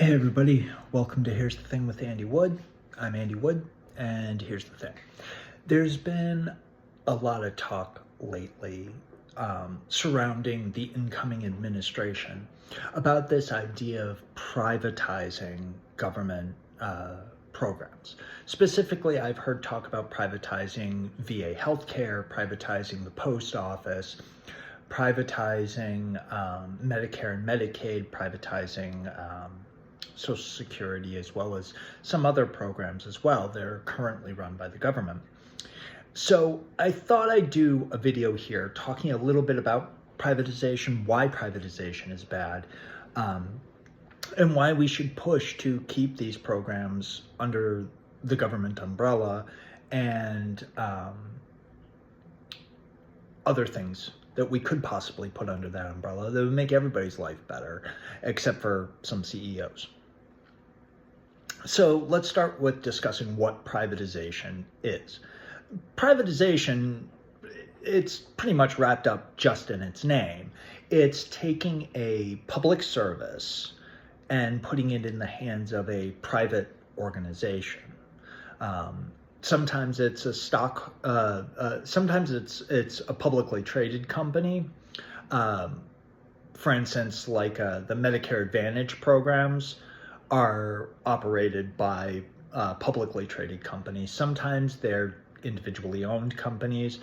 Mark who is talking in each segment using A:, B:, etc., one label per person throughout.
A: Hey everybody, welcome to Here's the Thing with Andy Wood. I'm Andy Wood, and here's the thing. There's been a lot of talk lately surrounding the incoming administration about this idea of privatizing government programs. Specifically, I've heard talk about privatizing VA healthcare, privatizing the post office, privatizing Medicare and Medicaid, privatizing Social Security, as well as some other programs as well that are currently run by the government. So I thought I'd do a video here talking a little bit about privatization, why privatization is bad, and why we should push to keep these programs under the government umbrella, and other things that we could possibly put under that umbrella that would make everybody's life better, except for some CEOs. So let's start with discussing what privatization is. Privatization, it's pretty much wrapped up just in its name. It's taking a public service and putting it in the hands of a private organization. Sometimes it's a stock, sometimes it's a publicly traded company. For instance, like the Medicare Advantage programs are operated by publicly traded companies. Sometimes they're individually owned companies.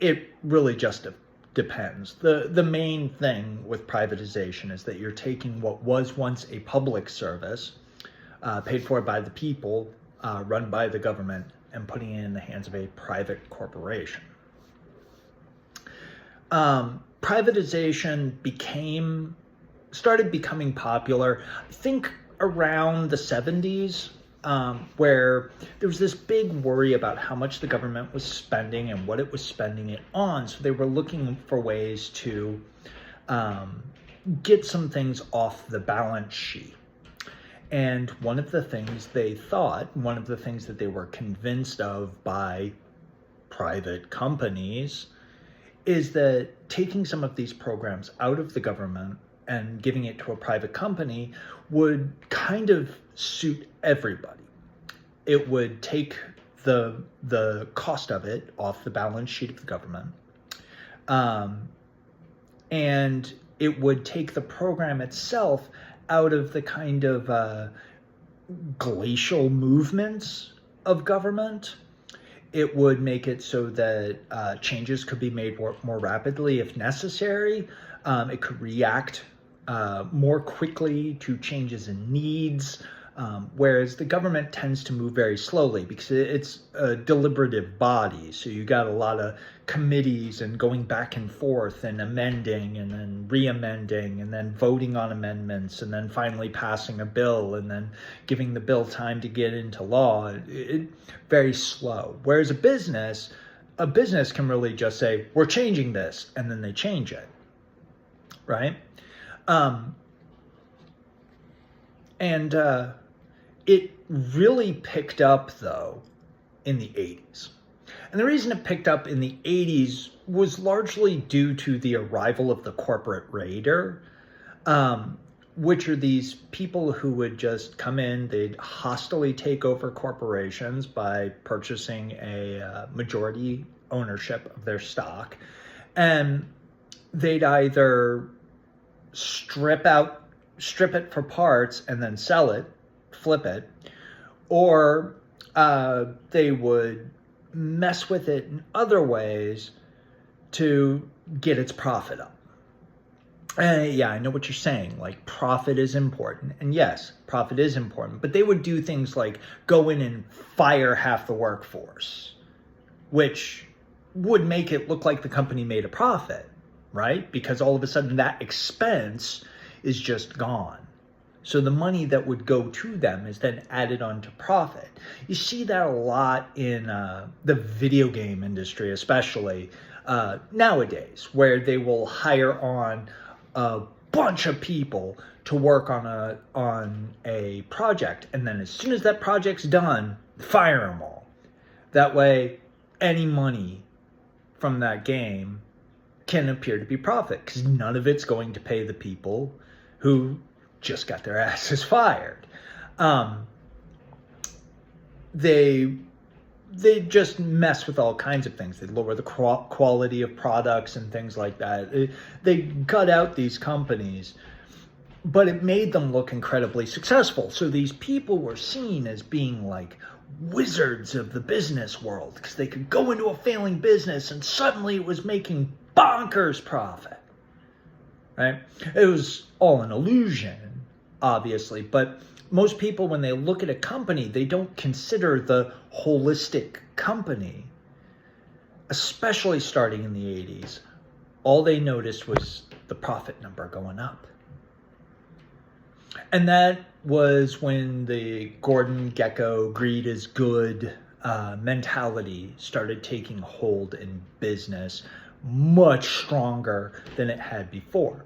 A: It really just depends. The main thing with privatization is that you're taking what was once a public service, paid for by the people, run by the government, and putting it in the hands of a private corporation. Privatization started becoming popular, I think, around the 70s, where there was this big worry about how much the government was spending and what it was spending it on. So they were looking for ways to get some things off the balance sheet. And one of the things that they were convinced of by private companies is that taking some of these programs out of the government and giving it to a private company would kind of suit everybody. It would take the cost of it off the balance sheet of the government, and it would take the program itself out of the kind of glacial movements of government. It would make it so that changes could be made more rapidly if necessary. It could react more quickly to changes in needs, whereas the government tends to move very slowly because it's a deliberative body. So you got a lot of committees and going back and forth and amending and then re-amending and then voting on amendments and then finally passing a bill and then giving the bill time to get into law. It's very slow. Whereas a business can really just say, we're changing this, and then they change it, right? It really picked up, though, in the 80s. And the reason it picked up in the 80s was largely due to the arrival of the corporate raider, which are these people who would just come in, they'd hostily take over corporations by purchasing a majority ownership of their stock, and they'd either strip it for parts and then sell it, flip it, or they would mess with it in other ways to get its profit up. Yeah, I know what you're saying. Like, profit is important. And yes, profit is important. But they would do things like go in and fire half the workforce, which would make it look like the company made a profit, right? Because all of a sudden that expense is just gone. So the money that would go to them is then added on to profit. You see that a lot in the video game industry, especially nowadays, where they will hire on a bunch of people to work on a project. And then as soon as that project's done, fire them all. That way, any money from that game can appear to be profit, because none of it's going to pay the people who just got their asses fired. They just mess with all kinds of things. They lower the quality of products and things like that. They gut out these companies, but it made them look incredibly successful. So these people were seen as being like wizards of the business world because they could go into a failing business and suddenly it was making bonkers profit, right? It was all an illusion, obviously, but most people, when they look at a company, they don't consider the holistic company, especially starting in the 80s. All they noticed was the profit number going up. And that was when the Gordon Gekko greed is good mentality started taking hold in business much stronger than it had before.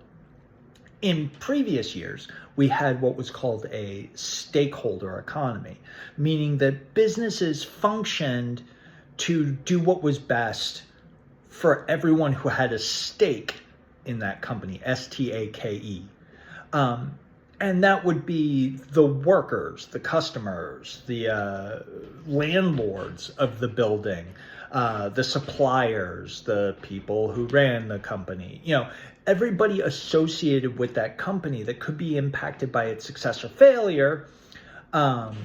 A: In previous years, we had what was called a stakeholder economy, meaning that businesses functioned to do what was best for everyone who had a stake in that company, S-T-A-K-E. And that would be the workers, the customers, the landlords of the building, the suppliers, the people who ran the company, everybody associated with that company that could be impacted by its success or failure. The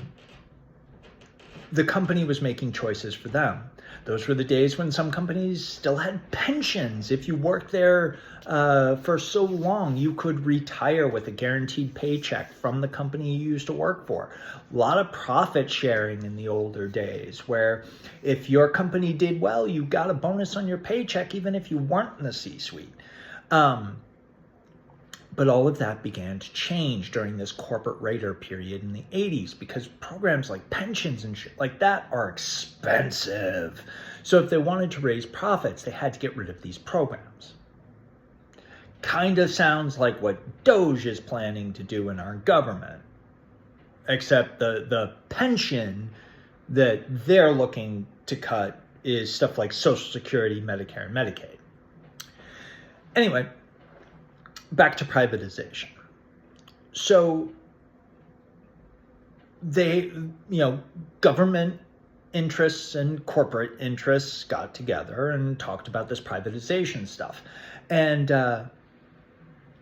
A: company was making choices for them. Those were the days when some companies still had pensions. If you worked there for so long, you could retire with a guaranteed paycheck from the company you used to work for. A lot of profit sharing in the older days, where if your company did well, you got a bonus on your paycheck, even if you weren't in the C-suite. But all of that began to change during this corporate raider period in the 80s because programs like pensions and shit like that are expensive. So if they wanted to raise profits, they had to get rid of these programs. Kind of sounds like what Doge is planning to do in our government, except the pension that they're looking to cut is stuff like Social Security, Medicare, and Medicaid. Anyway, back to privatization. So they, government interests and corporate interests got together and talked about this privatization stuff. And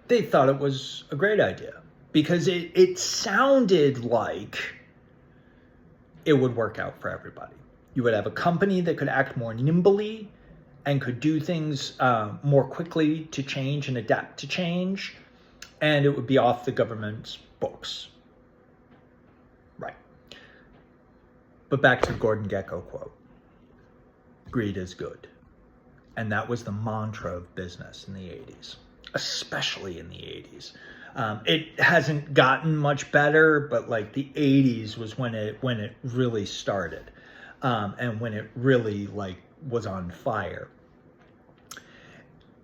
A: they thought it was a great idea because it sounded like it would work out for everybody. You would have a company that could act more nimbly and could do things more quickly to change and adapt to change, and it would be off the government's books. Right. But back to the Gordon Gekko quote. Greed is good. And that was the mantra of business in the 80s, especially in the 80s. It hasn't gotten much better, but like the 80s was when it really started, and when it really was on fire.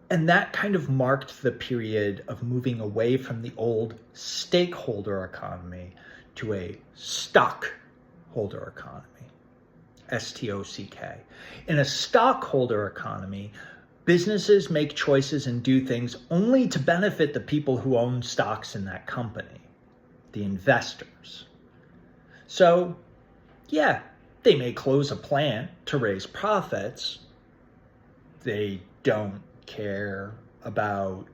A: And that kind of marked the period of moving away from the old stakeholder economy to a stockholder economy, S-T-O-C-K. In a stockholder economy, businesses make choices and do things only to benefit the people who own stocks in that company, the investors. So, yeah, they may close a plant to raise profits. They don't care about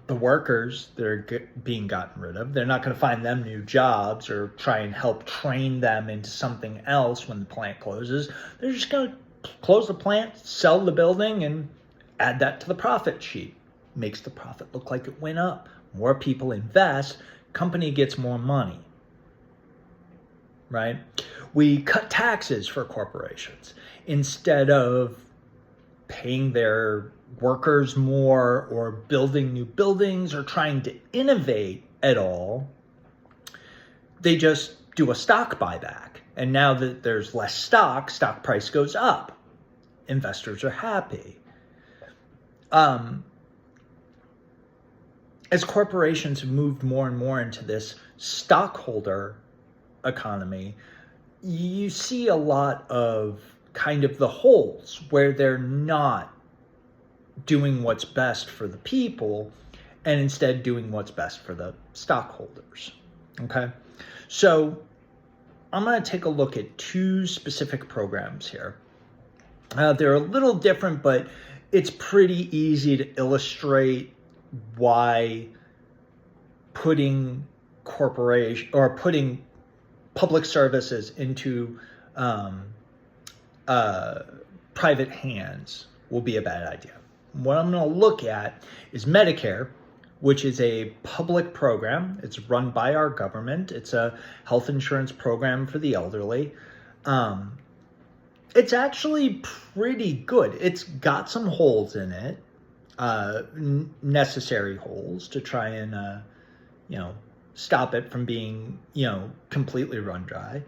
A: the workers that are being gotten rid of. They're not going to find them new jobs or try and help train them into something else when the plant closes. They're just going to close the plant, sell the building, and add that to the profit sheet. Makes the profit look like it went up. More people invest, company gets more money. Right? We cut taxes for corporations instead of paying their workers more or building new buildings or trying to innovate at all. They just do a stock buyback. And now that there's less stock price goes up. Investors are happy. As corporations have moved more and more into this stockholder economy, you see a lot of kind of the holes where they're not doing what's best for the people and instead doing what's best for the stockholders. Okay, so I'm going to take a look at two specific programs here. They're a little different, but it's pretty easy to illustrate why putting putting public services into private hands will be a bad idea. What I'm going to look at is Medicare, which is a public program. It's run by our government. It's a health insurance program for the elderly. It's actually pretty good. It's got some holes in it, necessary holes to try and, stop it from being, completely run dry.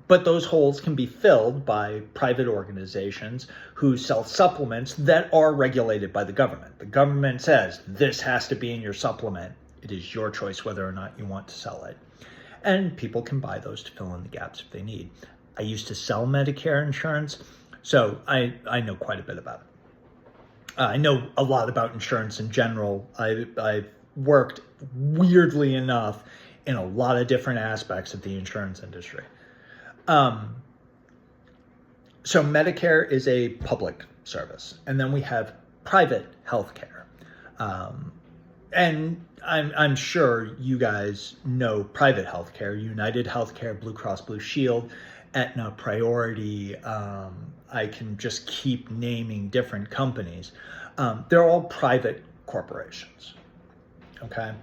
A: But those holes can be filled by private organizations who sell supplements that are regulated by the government. The government says, this has to be in your supplement. It is your choice whether or not you want to sell it. And people can buy those to fill in the gaps if they need. I used to sell Medicare insurance, so I know quite a bit about it. I know a lot about insurance in general. I've worked, weirdly enough, in a lot of different aspects of the insurance industry. So Medicare is a public service, and then we have private healthcare. And I'm sure you guys know private healthcare: United Healthcare, Blue Cross Blue Shield, Aetna, Priority. I can just keep naming different companies. They're all private corporations. Okay.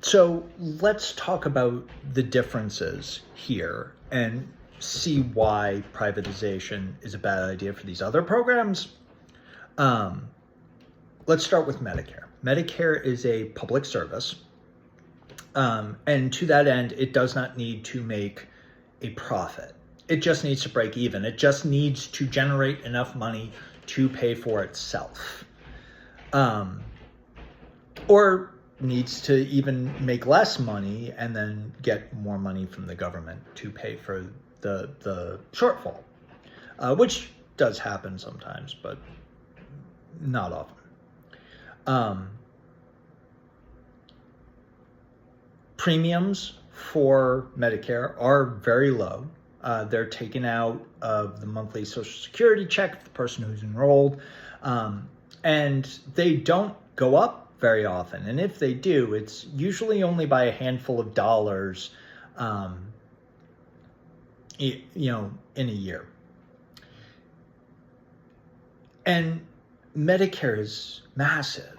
A: So let's talk about the differences here and see why privatization is a bad idea for these other programs. Let's start with Medicare. Medicare is a public service. And to that end, it does not need to make a profit. It just needs to break even. It just needs to generate enough money to pay for itself. Or needs to even make less money and then get more money from the government to pay for the shortfall, which does happen sometimes, but not often. Premiums for Medicare are very low. They're taken out of the monthly Social Security check of the person who's enrolled, and they don't go up very often. And if they do, it's usually only by a handful of dollars, in a year. And Medicare is massive.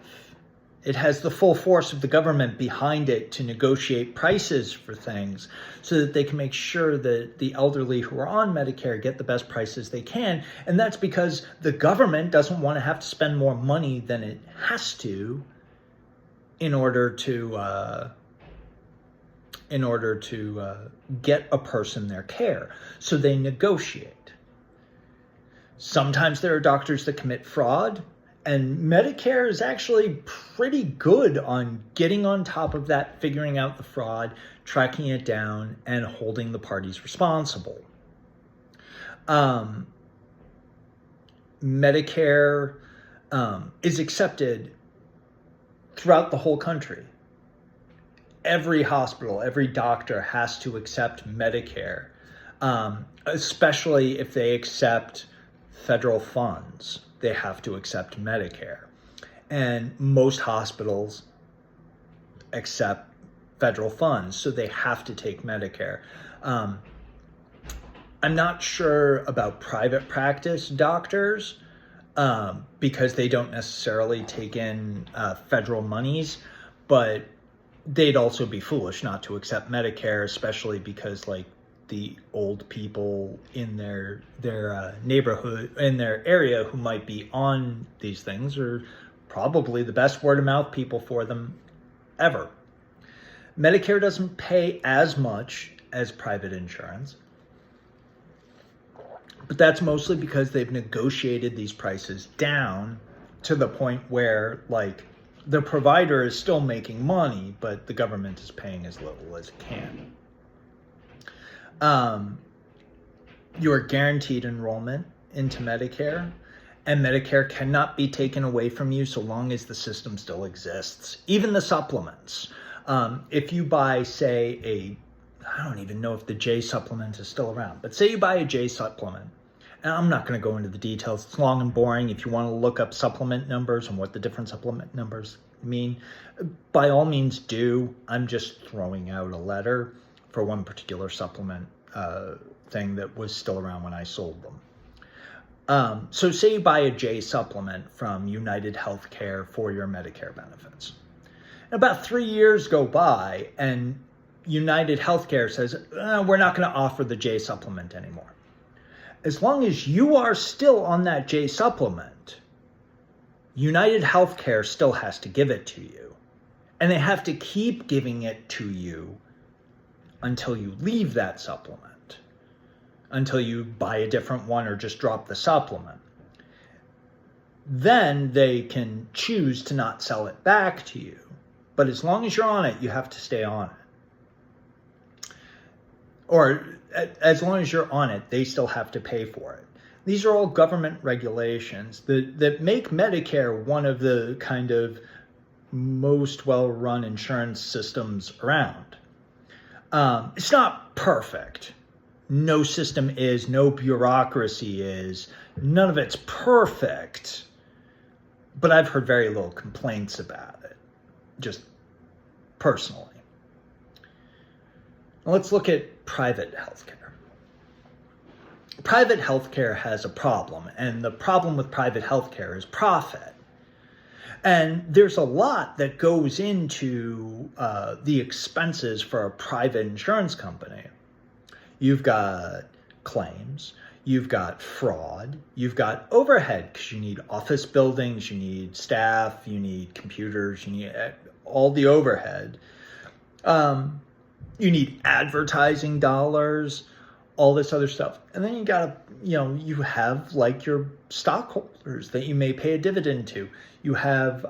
A: It has the full force of the government behind it to negotiate prices for things so that they can make sure that the elderly who are on Medicare get the best prices they can. And that's because the government doesn't want to have to spend more money than it has to in order to get a person their care. So they negotiate. Sometimes there are doctors that commit fraud, and Medicare is actually pretty good on getting on top of that, figuring out the fraud, tracking it down, and holding the parties responsible. Medicare is accepted throughout the whole country. Every hospital, every doctor has to accept Medicare, especially if they accept federal funds. They have to accept Medicare. And most hospitals accept federal funds, so they have to take Medicare. I'm not sure about private practice doctors because they don't necessarily take in federal monies, but they'd also be foolish not to accept Medicare, especially because the old people in their neighborhood, in their area who might be on these things are probably the best word of mouth people for them ever. Medicare doesn't pay as much as private insurance, but that's mostly because they've negotiated these prices down to the point where the provider is still making money, but the government is paying as little as it can. You are guaranteed enrollment into Medicare, And Medicare cannot be taken away from you so long as the system still exists. Even the supplements. If you buy, say, I don't even know if the J supplement is still around, but say you buy a J supplement. And I'm not going to go into the details. It's long and boring. If you want to look up supplement numbers and what the different supplement numbers mean, by all means do. I'm just throwing out a letter for one particular supplement thing that was still around when I sold them. So say you buy a J supplement from United Healthcare for your Medicare benefits. And about 3 years go by and United Healthcare says, we're not going to offer the J supplement anymore. As long as you are still on that J supplement, United Healthcare still has to give it to you. And they have to keep giving it to you until you leave that supplement, until you buy a different one or just drop the supplement. Then they can choose to not sell it back to you. But as long as you're on it, you have to stay on it. Or as long as you're on it, they still have to pay for it. These are all government regulations that make Medicare one of the kind of most well-run insurance systems around. It's not perfect. No system is, no bureaucracy is, none of it's perfect. But I've heard very little complaints about it, just personally. Let's look at private healthcare. Private healthcare has a problem, and the problem with private healthcare is profit. And there's a lot that goes into the expenses for a private insurance company. You've got claims, you've got fraud, you've got overhead, because you need office buildings, you need staff, you need computers, you need all the overhead. You need advertising dollars, all this other stuff. And then you have like your stockholders that you may pay a dividend to. You have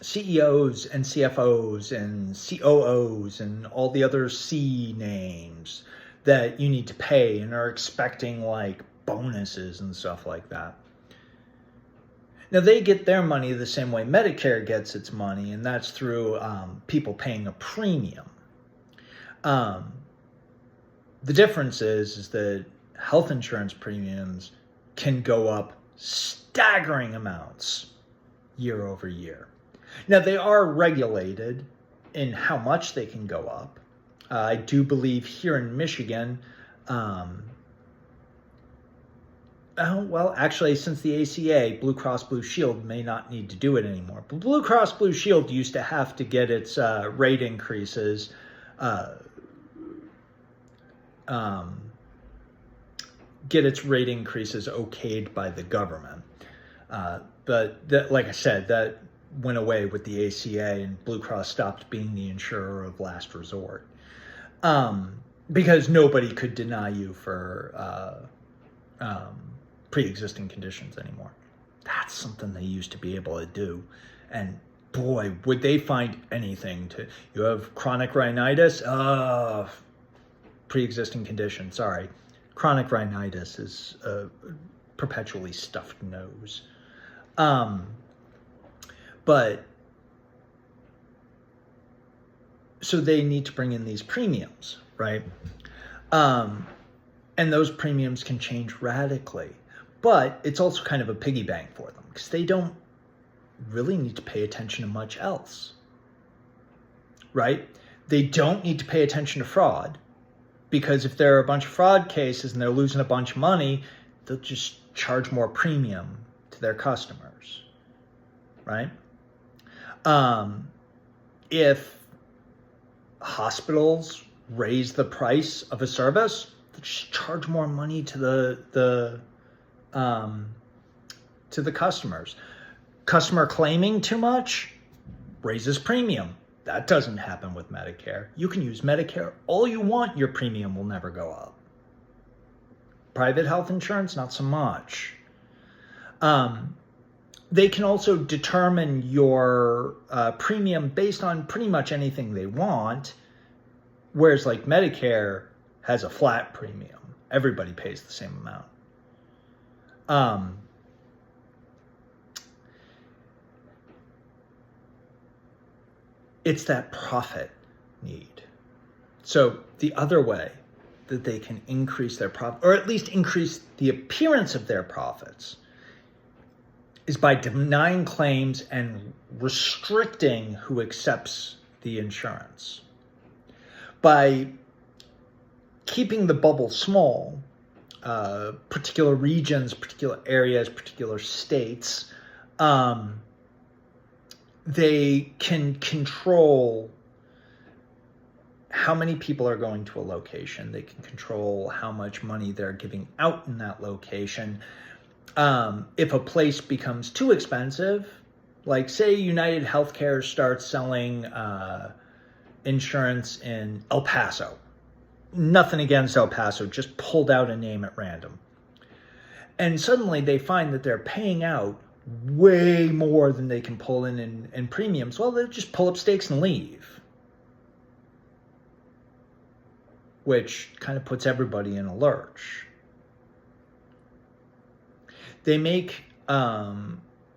A: CEOs and CFOs and COOs and all the other C names that you need to pay and are expecting like bonuses and stuff like that. Now, they get their money the same way Medicare gets its money, and that's through people paying a premium. The difference is that health insurance premiums can go up staggering amounts year over year. Now, they are regulated in how much they can go up. I do believe here in Michigan, actually, since the ACA, Blue Cross Blue Shield may not need to do it anymore. But Blue Cross Blue Shield used to have to get its rate increases okayed by the government. But that, like I said, that went away with the ACA, and Blue Cross stopped being the insurer of last resort. Because nobody could deny you for pre-existing conditions anymore. That's something they used to be able to do. And boy, would they find anything to... You have chronic rhinitis? Pre-existing condition, sorry. Chronic rhinitis is a perpetually stuffed nose. But so they need to bring in these premiums, right? And those premiums can change radically. But it's also kind of a piggy bank for them because they don't really need to pay attention to much else, right? They don't need to pay attention to fraud because if there are a bunch of fraud cases and they're losing a bunch of money, they'll just charge more premium to their customers, right? If hospitals raise the price of a service, they'll just charge more money to the customers. Customer claiming too much raises premium. That doesn't happen with Medicare. You can use Medicare all you want, your premium will never go up. Private health insurance, not so much. They can also determine your premium based on pretty much anything they want, whereas like Medicare has a flat premium. Everybody pays the same amount. Um, it's that profit need. So the other way that they can increase their profit, or at least increase the appearance of their profits, is by denying claims and restricting who accepts the insurance. By keeping the bubble small, particular regions, particular areas, particular states, they can control how many people are going to a location. They can control how much money they're giving out in that location. If a place becomes too expensive, like say United Healthcare starts selling insurance in El Paso. Nothing against El Paso, just pulled out a name at random. And suddenly they find that they're paying out way more than they can pull in premiums. Well, they just pull up stakes and leave, which kind of puts everybody in a lurch. They make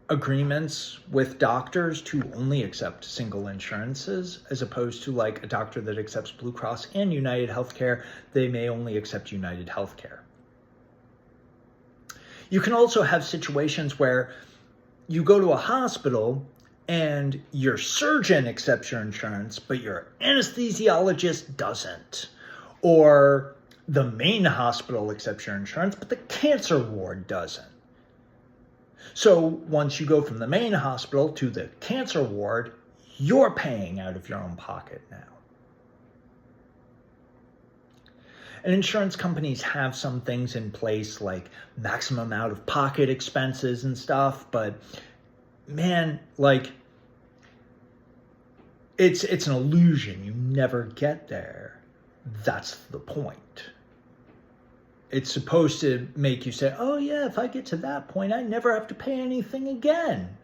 A: agreements with doctors to only accept single insurances, as opposed to like a doctor that accepts Blue Cross and United Healthcare, they may only accept United Healthcare. You can also have situations where you go to a hospital and your surgeon accepts your insurance, but your anesthesiologist doesn't. Or the main hospital accepts your insurance, but the cancer ward doesn't. So once you go from the main hospital to the cancer ward, you're paying out of your own pocket now. And insurance companies have some things in place like maximum out-of-pocket expenses and stuff, but man, like it's an illusion. You never get there. That's the point. It's supposed to make you say, oh yeah, if I get to that point, I never have to pay anything again.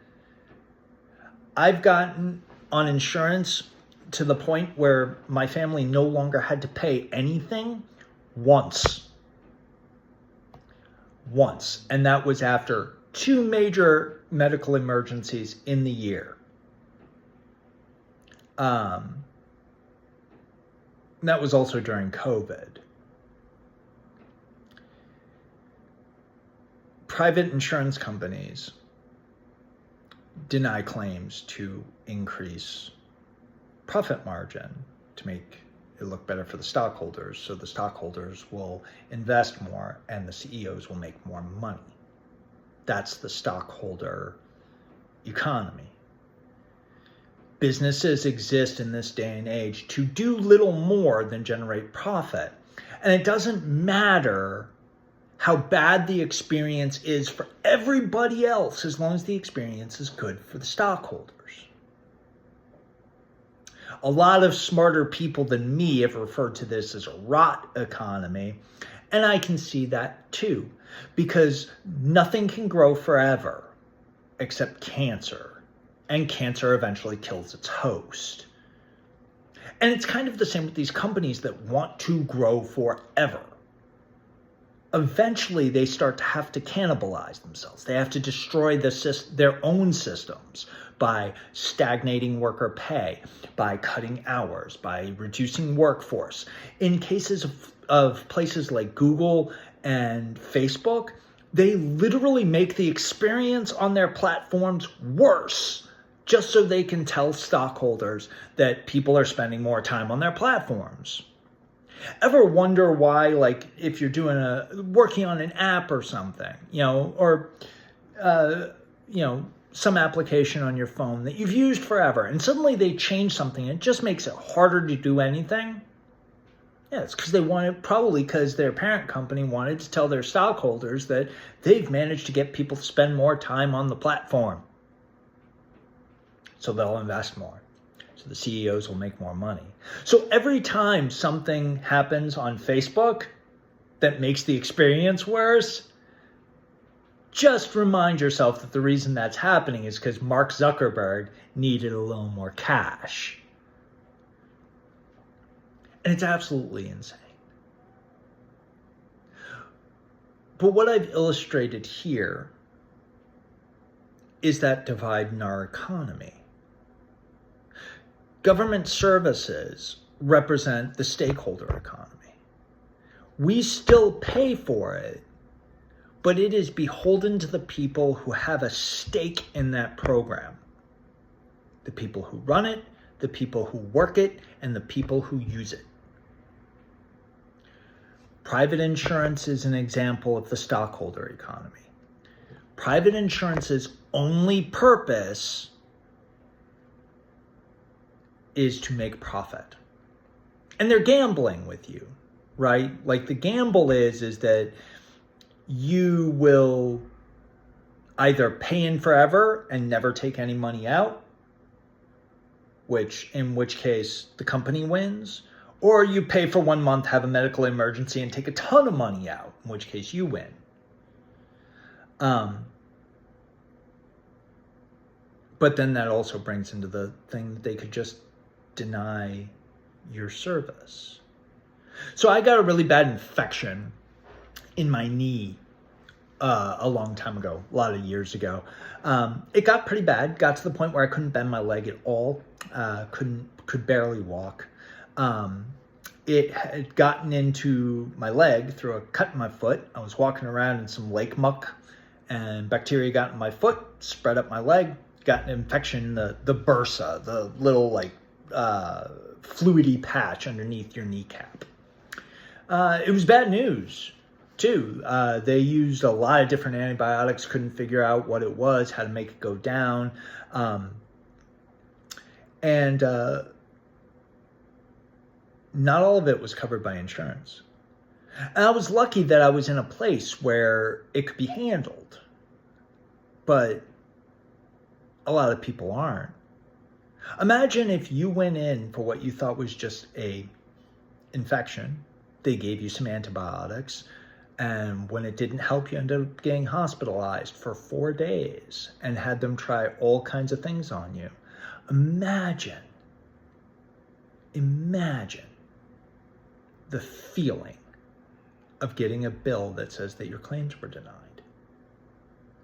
A: I've gotten on insurance to the point where my family no longer had to pay anything once. And that was after 2 major medical emergencies in the year. That was also during COVID. Private insurance companies deny claims to increase profit margin to make it look better for the stockholders, so the stockholders will invest more and the CEOs will make more money. That's the stockholder economy. Businesses exist in this day and age to do little more than generate profit. And it doesn't matter how bad the experience is for everybody else, as long as the experience is good for the stockholders. A lot of smarter people than me have referred to this as a rot economy, and I can see that too, because nothing can grow forever except cancer, and cancer eventually kills its host. And it's kind of the same with these companies that want to grow forever. Eventually, they start to have to cannibalize themselves. They have to destroy their own systems by stagnating worker pay, by cutting hours, by reducing workforce. In cases of places like Google and Facebook, they literally make the experience on their platforms worse, just so they can tell stockholders that people are spending more time on their platforms. Ever wonder why, like, if you're working on an app or something, or some application on your phone that you've used forever, and suddenly they change something, and it just makes it harder to do anything? Yeah, it's probably because their parent company wanted to tell their stockholders that they've managed to get people to spend more time on the platform. So they'll invest more. So the CEOs will make more money. So every time something happens on Facebook that makes the experience worse, just remind yourself that the reason that's happening is because Mark Zuckerberg needed a little more cash. And it's absolutely insane. But what I've illustrated here is that divide in our economy. Government services represent the stakeholder economy. We still pay for it, but it is beholden to the people who have a stake in that program. The people who run it, the people who work it, and the people who use it. Private insurance is an example of the stockholder economy. Private insurance's only purpose is to make profit. And they're gambling with you, right? Like the gamble is that you will either pay in forever and never take any money out, in which case the company wins, or you pay for 1 month, have a medical emergency, and take a ton of money out, in which case you win. But then that also brings into the thing that they could just deny your service. So I got a really bad infection in my knee a long time ago, a lot of years ago. It got pretty bad, got to the point where I couldn't bend my leg at all, could barely walk. It had gotten into my leg through a cut in my foot. I was walking around in some lake muck, and bacteria got in my foot, spread up my leg, got an infection, the bursa, the little fluidy patch underneath your kneecap. It was bad news, too. They used a lot of different antibiotics, couldn't figure out what it was, how to make it go down. And not all of it was covered by insurance. And I was lucky that I was in a place where it could be handled. But a lot of people aren't. Imagine if you went in for what you thought was just a infection. They gave you some antibiotics, and when it didn't help, you ended up getting hospitalized for 4 days and had them try all kinds of things on you. Imagine the feeling of getting a bill that says that your claims were denied.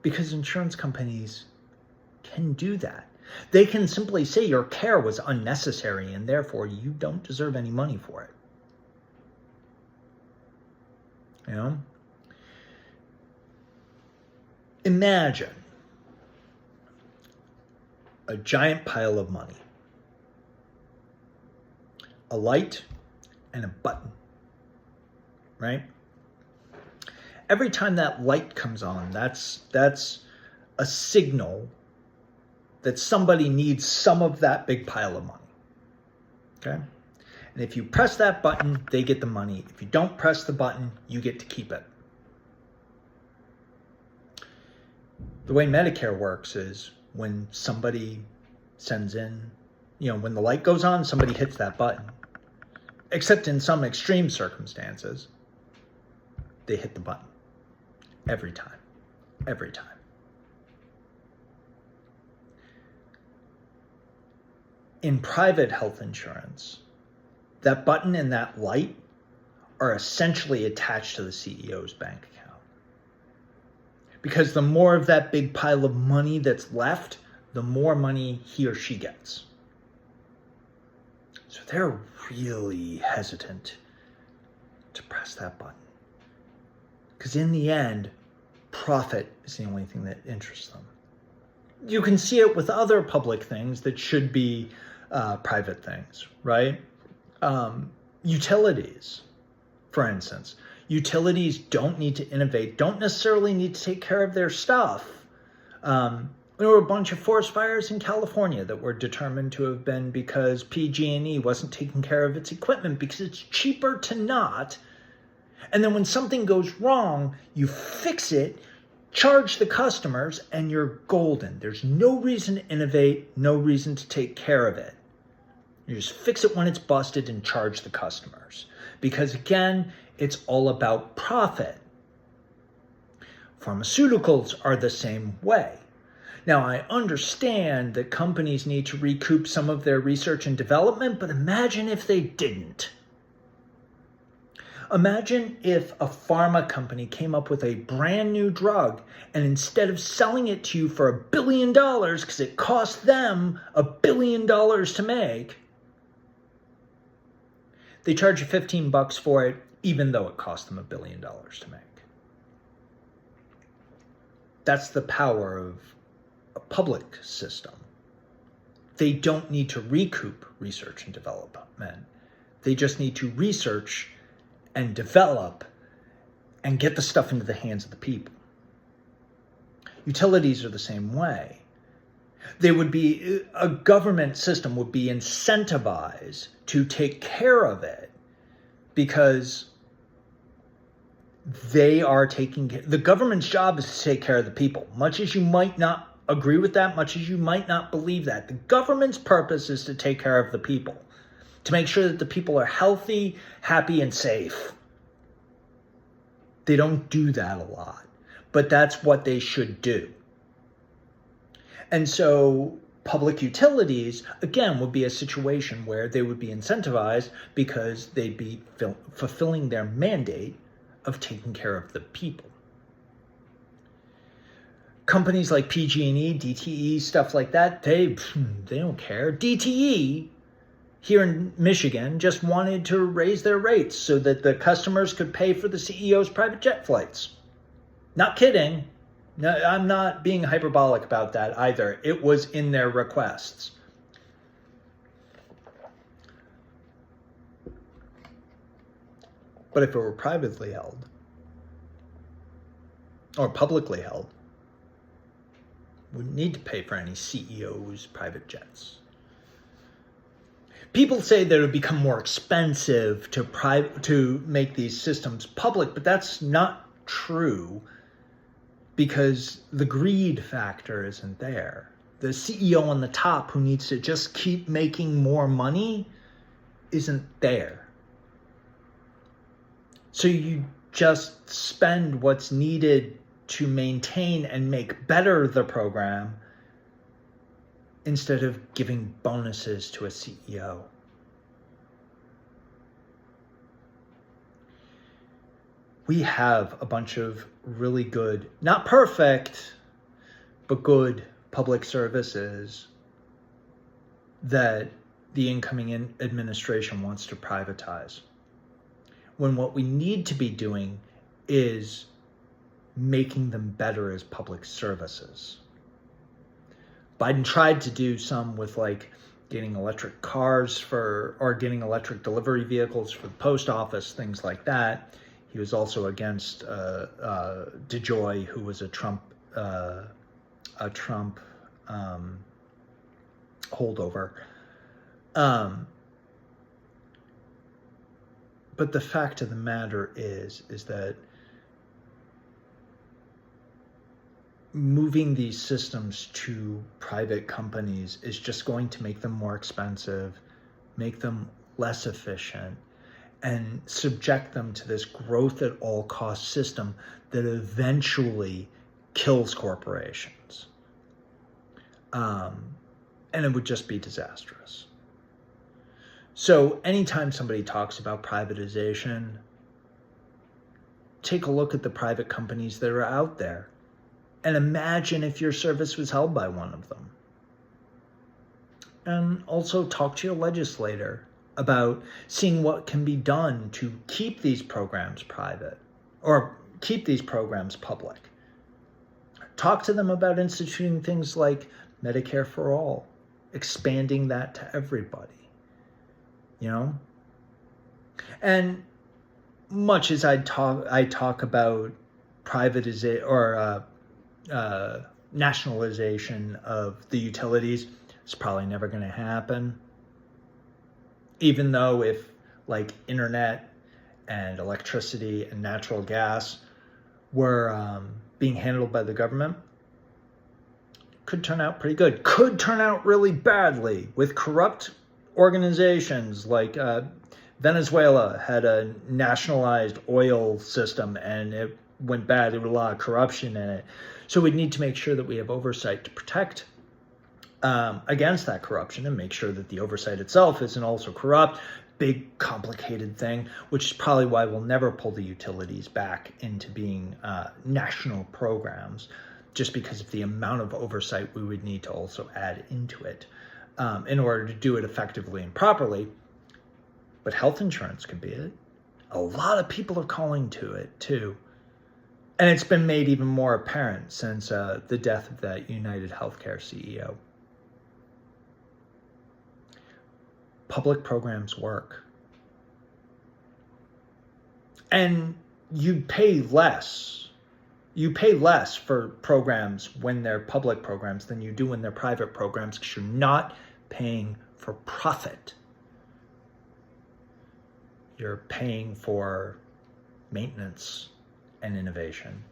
A: Because insurance companies can do that. They can simply say your care was unnecessary and therefore you don't deserve any money for it. You know? Imagine a giant pile of money, a light, and a button, right? Every time that light comes on, that's a signal that somebody needs some of that big pile of money, okay? And if you press that button, they get the money. If you don't press the button, you get to keep it. The way Medicare works is when somebody sends in, when the light goes on, somebody hits that button. Except in some extreme circumstances, they hit the button. Every time. Every time. In private health insurance, that button and that light are essentially attached to the CEO's bank account. Because the more of that big pile of money that's left, the more money he or she gets. So they're really hesitant to press that button. Because in the end, profit is the only thing that interests them. You can see it with other public things that should be private things, right? Utilities, for instance. Utilities don't need to innovate, don't necessarily need to take care of their stuff. There were a bunch of forest fires in California that were determined to have been because PG&E wasn't taking care of its equipment because it's cheaper to not. And then when something goes wrong, you fix it, charge the customers, and you're golden. There's no reason to innovate, no reason to take care of it. You just fix it when it's busted and charge the customers. Because again, it's all about profit. Pharmaceuticals are the same way. Now, I understand that companies need to recoup some of their research and development, but imagine if they didn't. Imagine if a pharma company came up with a brand new drug, and instead of selling it to you for $1 billion because it cost them $1 billion to make, they charge you $15 for it, even though it cost them $1 billion to make. That's the power of a public system. They don't need to recoup research and development. They just need to research and develop and get the stuff into the hands of the people. Utilities are the same way. A government system would be incentivized to take care of it because the government's job is to take care of the people. Much as you might not agree with that, much as you might not believe that, the government's purpose is to take care of the people, to make sure that the people are healthy, happy, and safe. They don't do that a lot, but that's what they should do. And so public utilities, again, would be a situation where they would be incentivized because they'd be fulfilling their mandate of taking care of the people. Companies like PG&E, DTE, stuff like that, they don't care. DTE here in Michigan just wanted to raise their rates so that the customers could pay for the CEO's private jet flights. Not kidding. No, I'm not being hyperbolic about that either. It was in their requests. But if it were privately held or publicly held, we wouldn't need to pay for any CEO's private jets. People say that it would become more expensive to make these systems public, but that's not true because the greed factor isn't there. The CEO on the top who needs to just keep making more money isn't there. So you just spend what's needed to maintain and make better the program instead of giving bonuses to a CEO. We have a bunch of really good, not perfect, but good public services that the incoming administration wants to privatize. When what we need to be doing is making them better as public services. Biden tried to do some with like getting electric cars or getting electric delivery vehicles for the post office, things like that. He was also against DeJoy, who was a Trump holdover. But the fact of the matter is that moving these systems to private companies is just going to make them more expensive, make them less efficient, and subject them to this growth at all cost system that eventually kills corporations. And it would just be disastrous. So anytime somebody talks about privatization, take a look at the private companies that are out there and imagine if your service was held by one of them. And also talk to your legislator about seeing what can be done to keep these programs private or keep these programs public. Talk to them about instituting things like Medicare for all, expanding that to everybody, you know? And much as I talk about privatization or nationalization of the utilities, it's probably never going to happen. Even though if like internet and electricity and natural gas were being handled by the government, could turn out pretty good. Could turn out really badly with corrupt organizations like Venezuela had a nationalized oil system and it went bad. There was a lot of corruption in it. So we'd need to make sure that we have oversight to protect against that corruption and make sure that the oversight itself isn't also corrupt. Big, complicated thing, which is probably why we'll never pull the utilities back into being national programs, just because of the amount of oversight we would need to also add into it in order to do it effectively and properly. But health insurance could be it. A lot of people are calling to it too. And it's been made even more apparent since the death of that United Healthcare CEO. Public programs work. And you pay less. You pay less for programs when they're public programs than you do when they're private programs, because you're not paying for profit. You're paying for maintenance and innovation.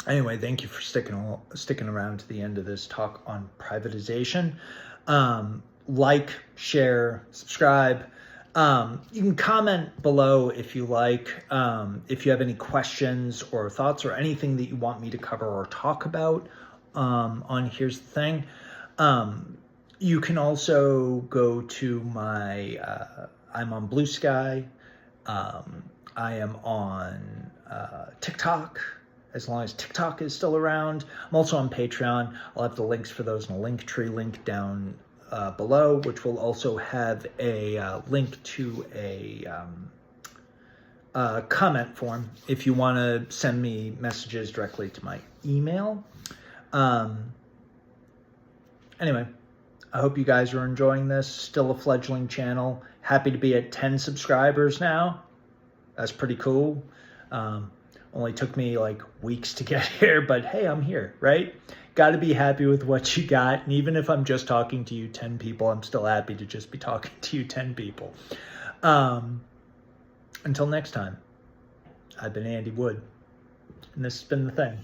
A: Anyway, thank you for sticking around to the end of this talk on privatization. Like, share, subscribe. You can comment below if you like. If you have any questions or thoughts or anything that you want me to cover or talk about on Here's the Thing. You can also go to my, I'm on Blue Sky. I am on TikTok, as long as TikTok is still around. I'm also on Patreon. I'll have the links for those in a Linktree link down below, which will also have a link to a comment form if you want to send me messages directly to my email. Anyway, I hope you guys are enjoying this. Still a fledgling channel. Happy to be at 10 subscribers now. That's pretty cool. Only took me like weeks to get here, but hey, I'm here, right? Got to be happy with what you got. And even if I'm just talking to you 10 people, I'm still happy to just be talking to you 10 people. Until next time, I've been Andy Wood, and this has been The Thing.